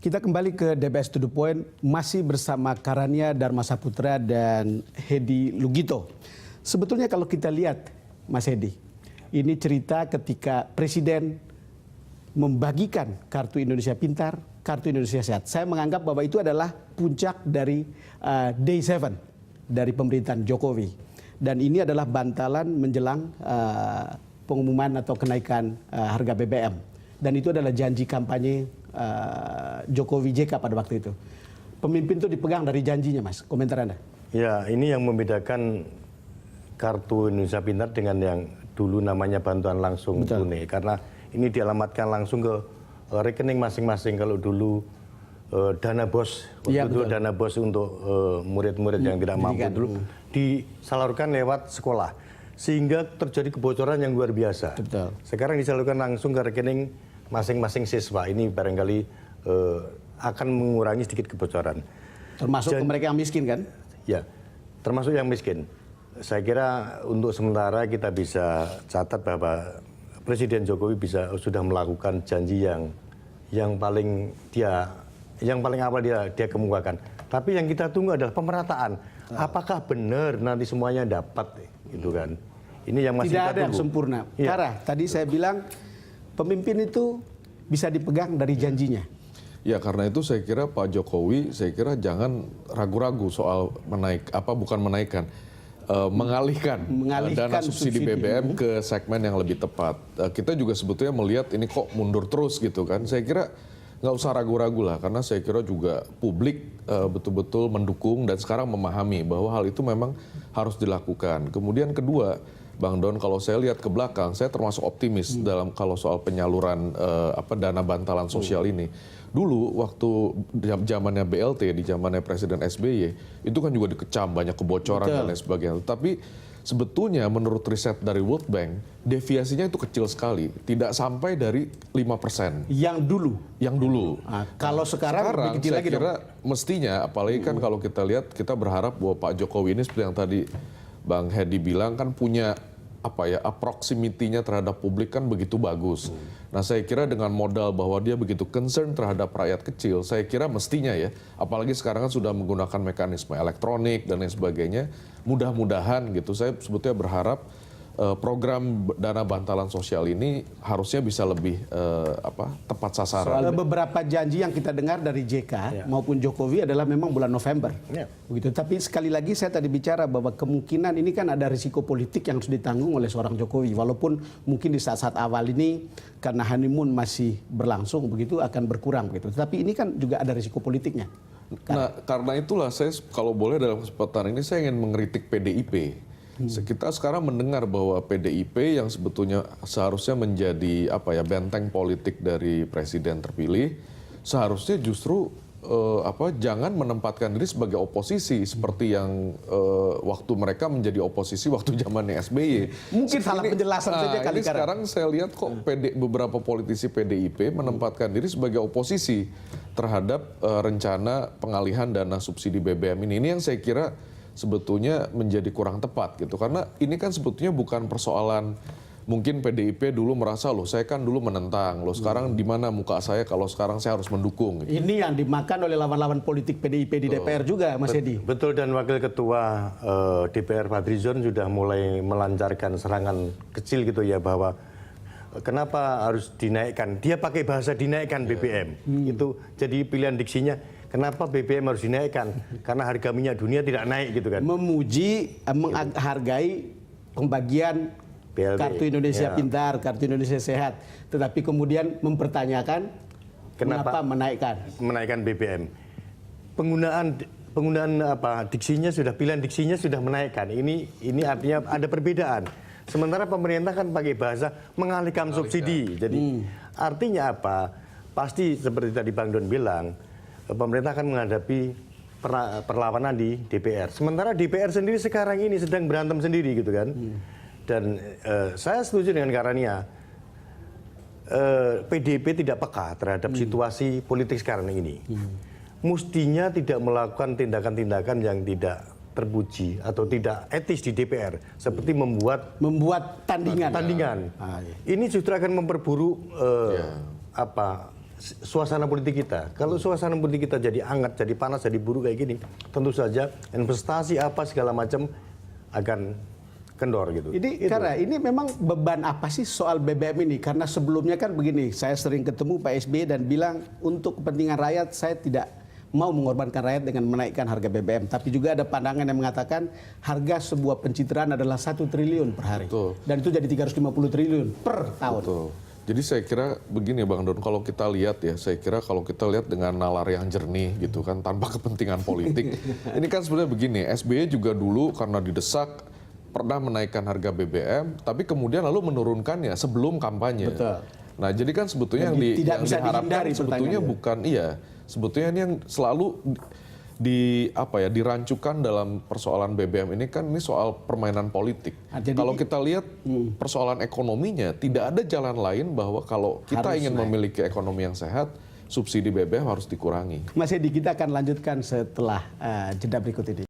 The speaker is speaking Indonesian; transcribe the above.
Kita kembali ke DBS To The Point, masih bersama Karania Dharma Saputra dan Hedi Lugito. Sebetulnya kalau kita lihat, Mas Hedi, ini cerita ketika Presiden membagikan Kartu Indonesia Pintar, Kartu Indonesia Sehat. Saya menganggap bahwa itu adalah puncak dari Day 7 dari pemerintahan Jokowi. Dan ini adalah bantalan menjelang pengumuman atau kenaikan harga BBM. Dan itu adalah janji kampanye Jokowi JK pada waktu itu. Pemimpin itu dipegang dari janjinya, Mas. Komentar Anda? Ya, ini yang membedakan Kartu Indonesia Pintar dengan yang dulu namanya bantuan langsung tunai. Karena ini dialamatkan langsung ke rekening masing-masing. Kalau dulu dana bos, dana bos untuk murid-murid yang tidak mampu dulu disalurkan lewat sekolah. Sehingga terjadi kebocoran yang luar biasa. Betul. Sekarang disalurkan langsung ke rekening masing-masing siswa. Ini barangkali akan mengurangi sedikit kebocoran. Termasuk ke mereka yang miskin kan? Ya, termasuk yang miskin. Saya kira untuk sementara kita bisa catat bahwa Presiden Jokowi sudah melakukan janji yang paling awal dia kemukakan. Tapi yang kita tunggu adalah pemerataan. Apakah benar nanti semuanya dapat, gitu kan? Ini yang masih tidak kita ada yang sempurna. Ya. Karena tadi saya bilang pemimpin itu bisa dipegang dari janjinya. Ya, karena itu saya kira Pak Jokowi, jangan ragu-ragu soal mengalihkan dana subsidi BBM ke segmen yang lebih tepat. Kita juga sebetulnya melihat ini kok mundur terus gitu kan. Saya kira nggak usah ragu-ragu lah, karena saya kira juga publik betul-betul mendukung dan sekarang memahami bahwa hal itu memang harus dilakukan. Kemudian kedua, Bang Don, kalau saya lihat ke belakang, saya termasuk optimis dalam kalau soal penyaluran dana bantalan sosial ini. Dulu waktu zamannya BLT, di zamannya Presiden SBY, itu kan juga dikecam banyak kebocoran dan lain sebagainya. Tapi sebetulnya menurut riset dari World Bank, deviasinya itu kecil sekali, tidak sampai dari 5%. Yang dulu? Yang dulu. Nah, kalau sekarang lebih kecil saya lagi kira mestinya, apalagi kan kalau kita lihat, kita berharap bahwa Pak Jokowi ini seperti yang tadi Bang Hedi bilang kan punya proximity-nya terhadap publik kan begitu bagus. Nah, saya kira dengan modal bahwa dia begitu concern terhadap rakyat kecil, saya kira mestinya ya, apalagi sekarang kan sudah menggunakan mekanisme elektronik dan lain sebagainya, mudah-mudahan gitu, saya sebetulnya berharap program dana bantalan sosial ini harusnya bisa lebih tepat sasaran. Soal beberapa janji yang kita dengar dari JK maupun Jokowi adalah memang bulan November. Begitu. Tapi sekali lagi saya tadi bicara bahwa kemungkinan ini kan ada risiko politik yang harus ditanggung oleh seorang Jokowi. Walaupun mungkin di saat-saat awal ini karena honeymoon masih berlangsung begitu akan berkurang begitu. Tapi ini kan juga ada risiko politiknya. Nah, karena itulah saya kalau boleh dalam kesempatan ini saya ingin mengkritik PDIP. Kita sekarang mendengar bahwa PDIP yang sebetulnya seharusnya menjadi benteng politik dari presiden terpilih, seharusnya justru jangan menempatkan diri sebagai oposisi seperti yang waktu mereka menjadi oposisi waktu zamannya SBY. Mungkin salah penjelasan saja kali. Sekarang saya lihat kok beberapa politisi PDIP menempatkan diri sebagai oposisi terhadap rencana pengalihan dana subsidi BBM ini. Ini yang saya kira sebetulnya menjadi kurang tepat gitu, karena ini kan sebetulnya bukan persoalan mungkin PDIP dulu merasa saya kan dulu menentang, sekarang di mana muka saya kalau sekarang saya harus mendukung. Gitu. Ini yang dimakan oleh lawan-lawan politik PDIP di DPR juga, Mas Hedi. Betul, dan Wakil Ketua DPR Fadlizon sudah mulai melancarkan serangan kecil gitu ya, bahwa kenapa harus dinaikkan? Dia pakai bahasa dinaikkan BBM. Itu jadi pilihan diksinya. Kenapa BBM harus dinaikkan? Karena harga minyak dunia tidak naik gitu kan. Memuji, menghargai pembagian BLT, Kartu Indonesia Pintar, Kartu Indonesia Sehat. Tetapi kemudian mempertanyakan kenapa menaikkan BBM. Penggunaan diksinya sudah, pilihan diksinya sudah menaikkan. Ini artinya ada perbedaan. Sementara pemerintah kan pakai bahasa mengalihkan subsidi. Jadi artinya apa? Pasti seperti tadi Bang Don bilang, pemerintah akan menghadapi perlawanan di DPR. Sementara DPR sendiri sekarang ini sedang berantem sendiri gitu kan. Dan saya setuju dengan Karania. PDIP tidak peka terhadap situasi politik sekarang ini. Mestinya tidak melakukan tindakan-tindakan yang tidak terpuji atau tidak etis di DPR, seperti membuat tandingan. Ini justru akan memperburuk suasana politik kita. Kalau suasana politik kita jadi hangat, jadi panas, jadi buruk kayak gini, tentu saja investasi apa segala macam akan kendor gitu. Ini karena ini memang beban apa sih soal BBM ini? Karena sebelumnya kan begini, saya sering ketemu Pak SBY dan bilang untuk kepentingan rakyat saya tidak mau mengorbankan rakyat dengan menaikkan harga BBM. Tapi juga ada pandangan yang mengatakan harga sebuah pencitraan adalah 1 triliun per hari. Betul. Dan itu jadi 350 triliun per tahun. Betul. Jadi saya kira begini Bang Don, kalau kita lihat ya, saya kira kalau kita lihat dengan nalar yang jernih gitu kan, tanpa kepentingan politik. Ini kan sebenarnya begini, SBY juga dulu karena didesak pernah menaikkan harga BBM, tapi kemudian lalu menurunkannya sebelum kampanye. Betul. Nah, jadi kan sebetulnya Dan yang tidak bisa diharapkan dihindari sebetulnya pertanyaannya. bukan sebetulnya ini yang selalu dirancukan dalam persoalan BBM ini kan ini soal permainan politik. Nah, jadi- kalau kita lihat persoalan ekonominya, tidak ada jalan lain bahwa kalau kita Harus ingin naik. memiliki ekonomi yang sehat, subsidi BBM harus dikurangi. Mas Edi, kita akan lanjutkan setelah jeda berikut ini.